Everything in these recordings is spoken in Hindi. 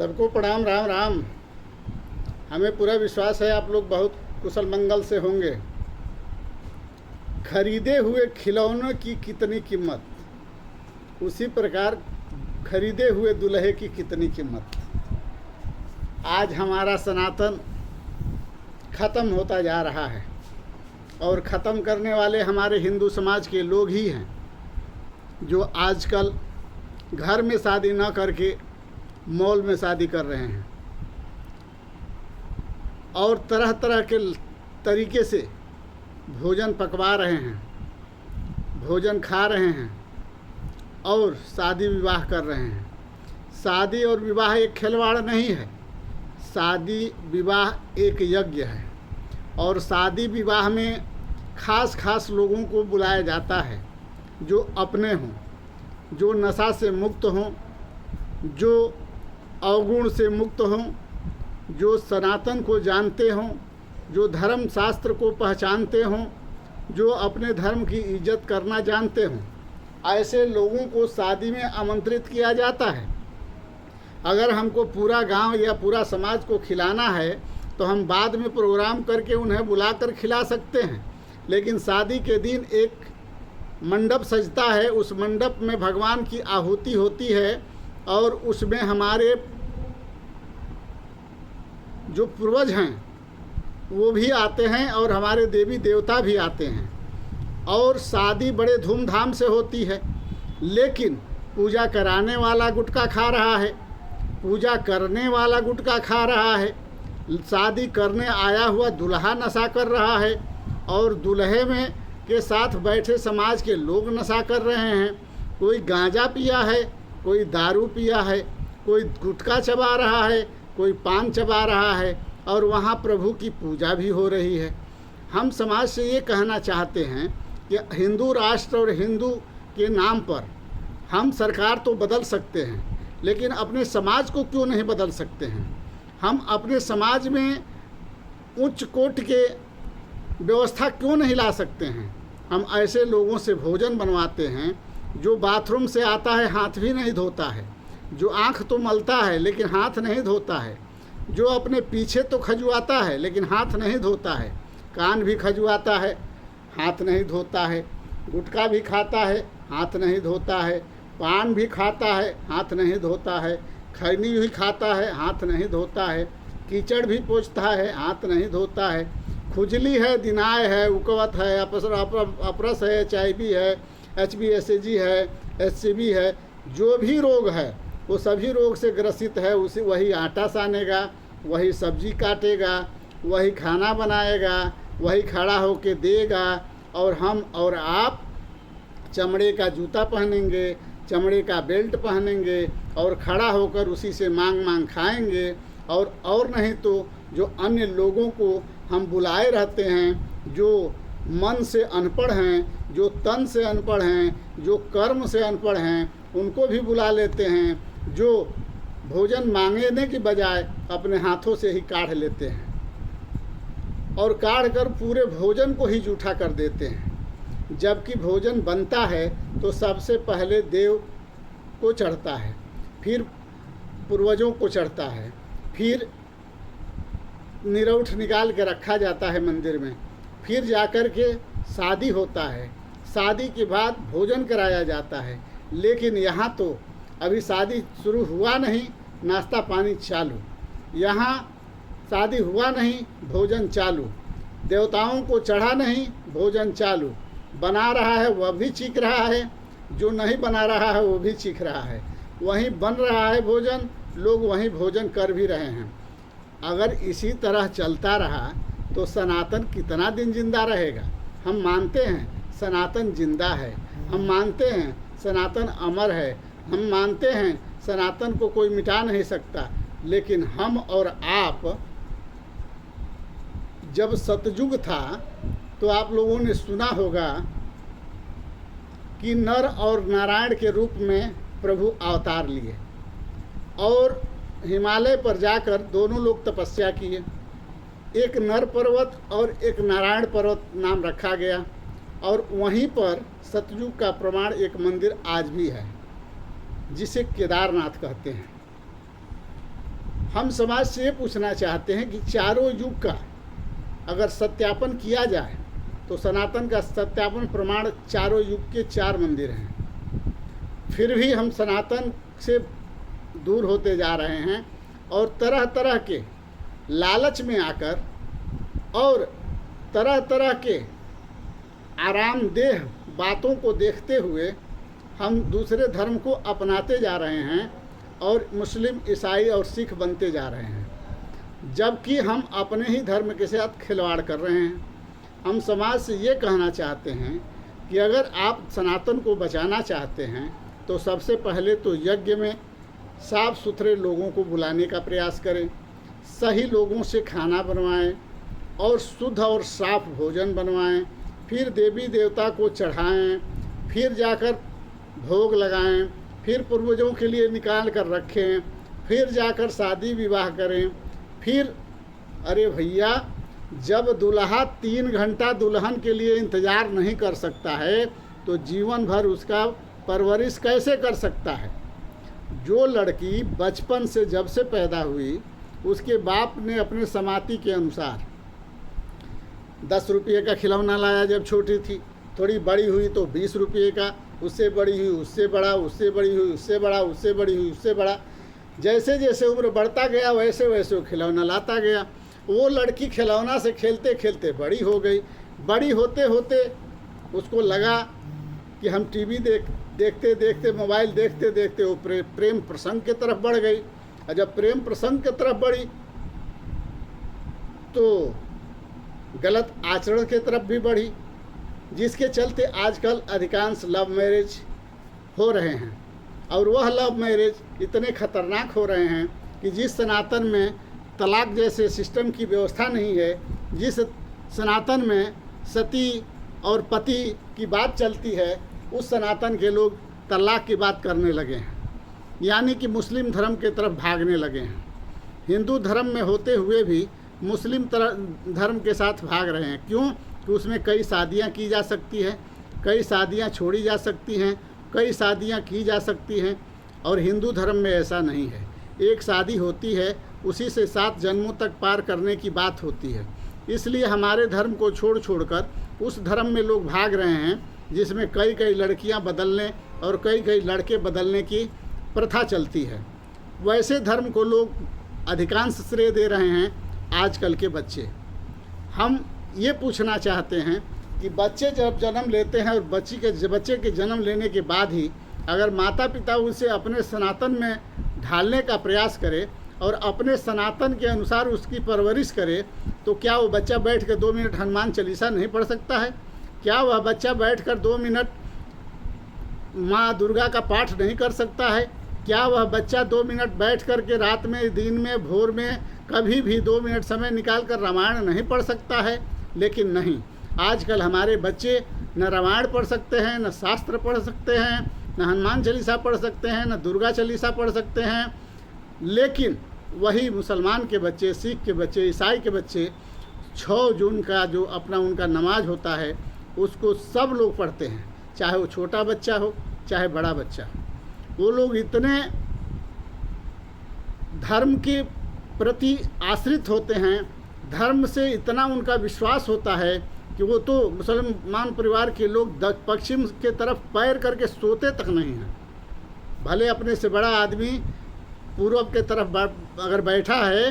सबको प्रणाम। राम राम। हमें पूरा विश्वास है आप लोग बहुत कुशल मंगल से होंगे। खरीदे हुए खिलौनों की कितनी कीमत, उसी प्रकार खरीदे हुए दूल्हे की कितनी कीमत। आज हमारा सनातन ख़त्म होता जा रहा है और ख़त्म करने वाले हमारे हिंदू समाज के लोग ही हैं, जो आजकल घर में शादी न करके मॉल में शादी कर रहे हैं और तरह तरह के तरीके से भोजन पकवा रहे हैं, भोजन खा रहे हैं और शादी विवाह कर रहे हैं। शादी और विवाह एक खिलवाड़ नहीं है, शादी विवाह एक यज्ञ है और शादी विवाह में खास खास लोगों को बुलाया जाता है, जो अपने हों, जो नशा से मुक्त हों, जो अवगुण से मुक्त हों, जो सनातन को जानते हों, जो धर्म शास्त्र को पहचानते हों, जो अपने धर्म की इज्जत करना जानते हों। ऐसे लोगों को शादी में आमंत्रित किया जाता है। अगर हमको पूरा गांव या पूरा समाज को खिलाना है तो हम बाद में प्रोग्राम करके उन्हें बुलाकर खिला सकते हैं, लेकिन शादी के दिन एक मंडप सजता है, उस मंडप में भगवान की आहुति होती है और उसमें हमारे जो पूर्वज हैं वो भी आते हैं और हमारे देवी देवता भी आते हैं और शादी बड़े धूमधाम से होती है। लेकिन पूजा कराने वाला गुटखा खा रहा है, पूजा करने वाला गुटखा खा रहा है, शादी करने आया हुआ दूल्हा नशा कर रहा है और दूल्हे में के साथ बैठे समाज के लोग नशा कर रहे हैं। कोई गांजा पिया है, कोई दारू पिया है, कोई गुटखा चबा रहा है, कोई पान चबा रहा है और वहाँ प्रभु की पूजा भी हो रही है। हम समाज से ये कहना चाहते हैं कि हिंदू राष्ट्र और हिंदू के नाम पर हम सरकार तो बदल सकते हैं, लेकिन अपने समाज को क्यों नहीं बदल सकते हैं। हम अपने समाज में उच्च कोटि के व्यवस्था क्यों नहीं ला सकते हैं। हम ऐसे लोगों से भोजन बनवाते हैं जो बाथरूम से आता है हाथ भी नहीं धोता है, जो आँख तो मलता है लेकिन हाथ नहीं धोता है, जो अपने पीछे तो खजुआता है लेकिन हाथ नहीं धोता है, कान भी खजुआता है हाथ नहीं धोता है, गुटखा भी खाता है हाथ नहीं धोता है, पान भी खाता है हाथ नहीं धोता है, खैनी भी खाता है हाथ नहीं धोता है, कीचड़ भी पोंछता है हाथ नहीं धोता है, खुजली है, दिनाय है, उकवत है, अपरस है, HIV है, HBsAg है, HCV है, जो भी रोग है वो सभी रोग से ग्रसित है। उसी वही आटा सानेगा, वही सब्जी काटेगा, वही खाना बनाएगा, वही खड़ा होके देगा और हम और आप चमड़े का जूता पहनेंगे, चमड़े का बेल्ट पहनेंगे और खड़ा होकर उसी से मांग मांग खाएंगे। और नहीं तो जो अन्य लोगों को हम बुलाए रहते हैं, जो मन से अनपढ़ हैं, जो तन से अनपढ़ हैं, जो कर्म से अनपढ़ हैं, उनको भी बुला लेते हैं, जो भोजन मांगने के बजाय अपने हाथों से ही काढ़ लेते हैं और काढ़ कर पूरे भोजन को ही जूठा कर देते हैं। जबकि भोजन बनता है तो सबसे पहले देव को चढ़ता है, फिर पूर्वजों को चढ़ता है, फिर निरौठ निकाल के रखा जाता है मंदिर में, फिर जाकर के शादी होता है, शादी के बाद भोजन कराया जाता है। लेकिन यहाँ तो अभी शादी शुरू हुआ नहीं, नाश्ता पानी चालू, यहाँ शादी हुआ नहीं, भोजन चालू, देवताओं को चढ़ा नहीं, भोजन चालू, बना रहा है वह भी चीख रहा है, जो नहीं बना रहा है वो भी चीख रहा है, वहीं बन रहा है भोजन, लोग वहीं भोजन कर भी रहे हैं। अगर इसी तरह चलता रहा तो सनातन कितना दिन जिंदा रहेगा। हम मानते हैं सनातन जिंदा है, हम मानते हैं सनातन अमर है, हम मानते हैं सनातन को कोई मिटा नहीं सकता। लेकिन हम और आप, जब सतयुग था तो आप लोगों ने सुना होगा कि नर और नारायण के रूप में प्रभु अवतार लिए और हिमालय पर जाकर दोनों लोग तपस्या किए। एक नर पर्वत और एक नारायण पर्वत नाम रखा गया और वहीं पर सतयुग का प्रमाण एक मंदिर आज भी है, जिसे केदारनाथ कहते हैं। हम समाज से ये पूछना चाहते हैं कि चारों युग का अगर सत्यापन किया जाए तो सनातन का सत्यापन प्रमाण चारों युग के 4 मंदिर हैं। फिर भी हम सनातन से दूर होते जा रहे हैं और तरह तरह के लालच में आकर और तरह तरह के आरामदेह बातों को देखते हुए हम दूसरे धर्म को अपनाते जा रहे हैं और मुस्लिम, ईसाई और सिख बनते जा रहे हैं, जबकि हम अपने ही धर्म के साथ खिलवाड़ कर रहे हैं। हम समाज से ये कहना चाहते हैं कि अगर आप सनातन को बचाना चाहते हैं तो सबसे पहले तो यज्ञ में साफ़ सुथरे लोगों को बुलाने का प्रयास करें, सही लोगों से खाना बनवाएं और शुद्ध और साफ भोजन बनवाएं, फिर देवी देवता को चढ़ाएं, फिर जाकर भोग लगाएं, फिर पूर्वजों के लिए निकाल कर रखें, फिर जाकर शादी विवाह करें। फिर अरे भैया, जब दूल्हा 3 घंटा दुल्हन के लिए इंतज़ार नहीं कर सकता है तो जीवन भर उसका परवरिश कैसे कर सकता है। जो लड़की बचपन से जब से पैदा हुई उसके बाप ने अपने समाती के अनुसार 10 रुपये का खिलौना लाया जब छोटी थी, थोड़ी बड़ी हुई तो 20 रुपये का, उससे बड़ी हुई उससे बड़ा, उससे बड़ी हुई उससे बड़ा, उससे बड़ी हुई उससे बड़ा। जैसे जैसे उम्र बढ़ता गया वैसे वैसे वो खिलौना लाता गया। वो लड़की खिलौना से खेलते खेलते बड़ी हो गई। बड़ी होते होते उसको लगा कि हम टीवी देखते देखते, मोबाइल देखते देखते वो प्रेम प्रसंग की तरफ बढ़ गई। और जब प्रेम प्रसंग की तरफ बढ़ी तो गलत आचरण की तरफ भी बढ़ी, जिसके चलते आजकल अधिकांश लव मैरिज हो रहे हैं। और वह लव मैरिज इतने खतरनाक हो रहे हैं कि जिस सनातन में तलाक जैसे सिस्टम की व्यवस्था नहीं है, जिस सनातन में सती और पति की बात चलती है, उस सनातन के लोग तलाक की बात करने लगे हैं, यानी कि मुस्लिम धर्म के तरफ भागने लगे हैं। हिंदू धर्म में होते हुए भी मुस्लिम धर्म के साथ भाग रहे हैं। क्यों? कि उसमें कई शादियां की जा सकती हैं, कई शादियां छोड़ी जा सकती हैं, कई शादियां की जा सकती हैं। और हिंदू धर्म में ऐसा नहीं है। एक शादी होती है, उसी से 7 जन्मों तक पार करने की बात होती है। इसलिए हमारे धर्म को छोड़कर उस धर्म में लोग भाग रहे हैं जिसमें कई कई लड़कियां बदलने और कई कई लड़के बदलने की प्रथा चलती है। वैसे धर्म को लोग अधिकांश श्रेय दे रहे हैं आजकल के बच्चे। हम ये पूछना चाहते हैं कि बच्चे जब जन्म लेते हैं और बच्चे के जन्म लेने के बाद ही अगर माता पिता उसे अपने सनातन में ढालने का प्रयास करे और अपने सनातन के अनुसार उसकी परवरिश करे, तो क्या वो बच्चा बैठ कर 2 मिनट हनुमान चालीसा नहीं पढ़ सकता है? क्या वह बच्चा बैठ कर 2 मिनट माँ दुर्गा का पाठ नहीं कर सकता है? क्या वह बच्चा 2 मिनट बैठ कर के रात में, दिन में, भोर में कभी भी 2 मिनट समय निकाल कर रामायण नहीं पढ़ सकता है? लेकिन नहीं, आजकल हमारे बच्चे न रामायण पढ़ सकते हैं, न शास्त्र पढ़ सकते हैं, न हनुमान चालीसा पढ़ सकते हैं, न दुर्गा चालीसा पढ़ सकते हैं। लेकिन वही मुसलमान के बच्चे, सिख के बच्चे, ईसाई के बच्चे 6 जून का जो अपना उनका नमाज होता है उसको सब लोग पढ़ते हैं, चाहे वो छोटा बच्चा हो चाहे बड़ा बच्चा हो। वो लोग इतने धर्म के प्रति आश्रित होते हैं, धर्म से इतना उनका विश्वास होता है कि वो तो मुसलमान परिवार के लोग पश्चिम के तरफ पैर करके सोते तक नहीं हैं। भले अपने से बड़ा आदमी पूर्व के तरफ अगर बैठा है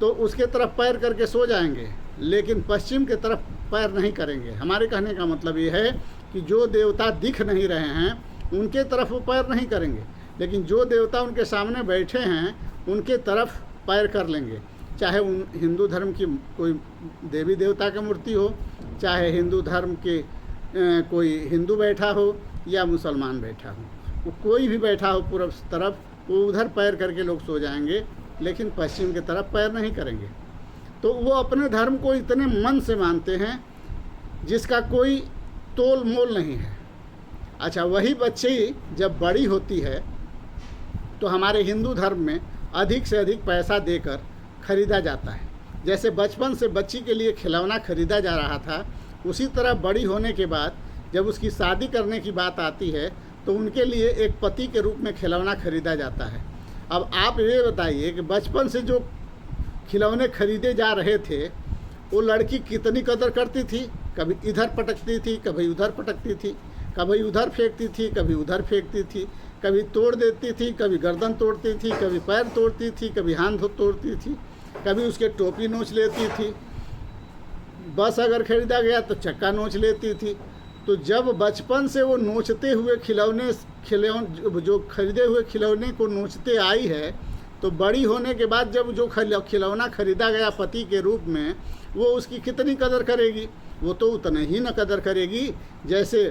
तो उसके तरफ पैर करके सो जाएंगे, लेकिन पश्चिम के तरफ पैर नहीं करेंगे। हमारे कहने का मतलब ये है कि जो देवता दिख नहीं रहे हैं उनके तरफ वो पैर नहीं करेंगे, लेकिन जो देवता उनके सामने बैठे हैं उनके तरफ पैर कर लेंगे। चाहे उन हिंदू धर्म की कोई देवी देवता की मूर्ति हो, चाहे हिंदू धर्म के कोई हिंदू बैठा हो या मुसलमान बैठा हो, वो कोई भी बैठा हो पूर्व तरफ, वो उधर पैर करके लोग सो जाएंगे, लेकिन पश्चिम की तरफ पैर नहीं करेंगे। तो वो अपने धर्म को इतने मन से मानते हैं जिसका कोई तोल मोल नहीं है। अच्छा, वही बच्ची जब बड़ी होती है तो हमारे हिंदू धर्म में अधिक से अधिक पैसा देकर खरीदा जाता है। जैसे बचपन से बच्ची के लिए खिलौना खरीदा जा रहा था, उसी तरह बड़ी होने के बाद जब उसकी शादी करने की बात आती है तो उनके लिए एक पति के रूप में खिलौना खरीदा जाता है। अब आप ये बताइए कि बचपन से जो खिलौने खरीदे जा रहे थे वो लड़की कितनी कदर करती थी। कभी इधर पटकती थी, कभी उधर पटकती थी, कभी उधर फेंकती थी, कभी उधर फेंकती थी, कभी तोड़ देती थी, कभी गर्दन तोड़ती थी, कभी पैर तोड़ती थी, कभी हाथ तोड़ती थी, कभी उसके टोपी नोच लेती थी। बस अगर खरीदा गया तो चक्का नोच लेती थी। तो जब बचपन से वो नोचते हुए खिलौने जो खरीदे हुए खिलौने को नोचते आई है, तो बड़ी होने के बाद जब जो खिलौना खरीदा गया पति के रूप में, वो उसकी कितनी कदर करेगी। वो तो उतने ही न कदर करेगी जैसे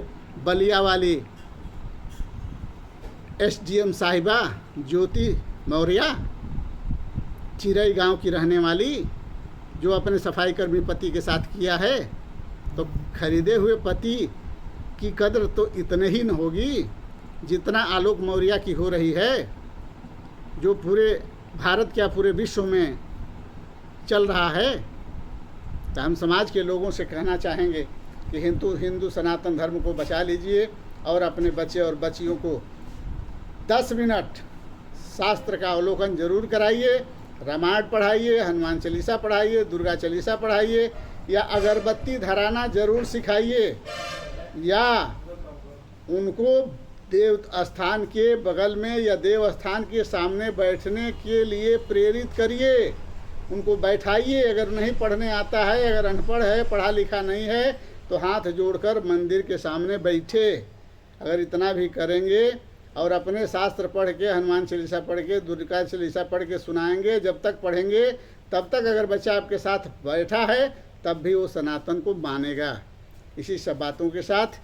बलिया वाली एसडीएम साहिबा ज्योति मौर्य, चिरई गांव की रहने वाली, जो अपने सफाई कर्मी पति के साथ किया है। तो खरीदे हुए पति की कदर तो इतने ही न होगी जितना आलोक मौर्य की हो रही है, जो पूरे भारत क्या पूरे विश्व में चल रहा है। तो हम समाज के लोगों से कहना चाहेंगे कि हिंदू सनातन धर्म को बचा लीजिए और अपने बच्चे और बच्चियों को 10 मिनट शास्त्र का अवलोकन जरूर कराइए। रामायण पढ़ाइए, हनुमान चालीसा पढ़ाइए, दुर्गा चालीसा पढ़ाइए, या अगरबत्ती धराना जरूर सिखाइए, या उनको देव स्थान के बगल में या देव स्थान के सामने बैठने के लिए प्रेरित करिए। उनको बैठाइए। अगर नहीं पढ़ने आता है, अगर अनपढ़ है, पढ़ा लिखा नहीं है, तो हाथ जोड़कर मंदिर के सामने बैठे। अगर इतना भी करेंगे और अपने शास्त्र पढ़ के, हनुमान चालीसा पढ़ के, दुर्गा चालीसा पढ़ के सुनाएंगे, जब तक पढ़ेंगे तब तक अगर बच्चा आपके साथ बैठा है तब भी वो सनातन को मानेगा। इसी सब बातों के साथ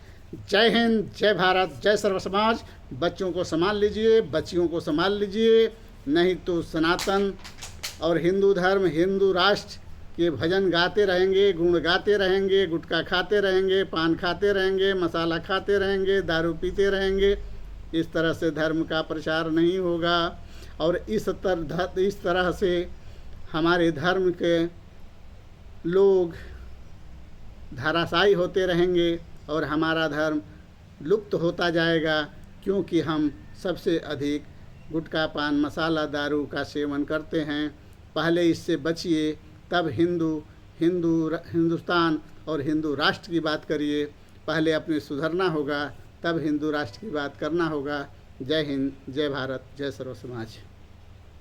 जय हिंद, जय भारत, जय सर्व समाज। बच्चों को संभाल लीजिए, बच्चियों को संभाल लीजिए, नहीं तो सनातन और हिंदू धर्म, हिंदू राष्ट्र के भजन गाते रहेंगे, गुण गाते रहेंगे, गुटखा खाते रहेंगे, पान खाते रहेंगे, मसाला खाते रहेंगे, दारू पीते रहेंगे। इस तरह से धर्म का प्रचार नहीं होगा और इस तरह से हमारे धर्म के लोग धराशायी होते रहेंगे और हमारा धर्म लुप्त होता जाएगा, क्योंकि हम सबसे अधिक गुटखा पान मसाला दारू का सेवन करते हैं। पहले इससे बचिए, तब हिंदुस्तान और हिंदू राष्ट्र की बात करिए। पहले अपने सुधरना होगा, तब हिंदू राष्ट्र की बात करना होगा। जय हिंद, जय भारत, जय सर्व समाज।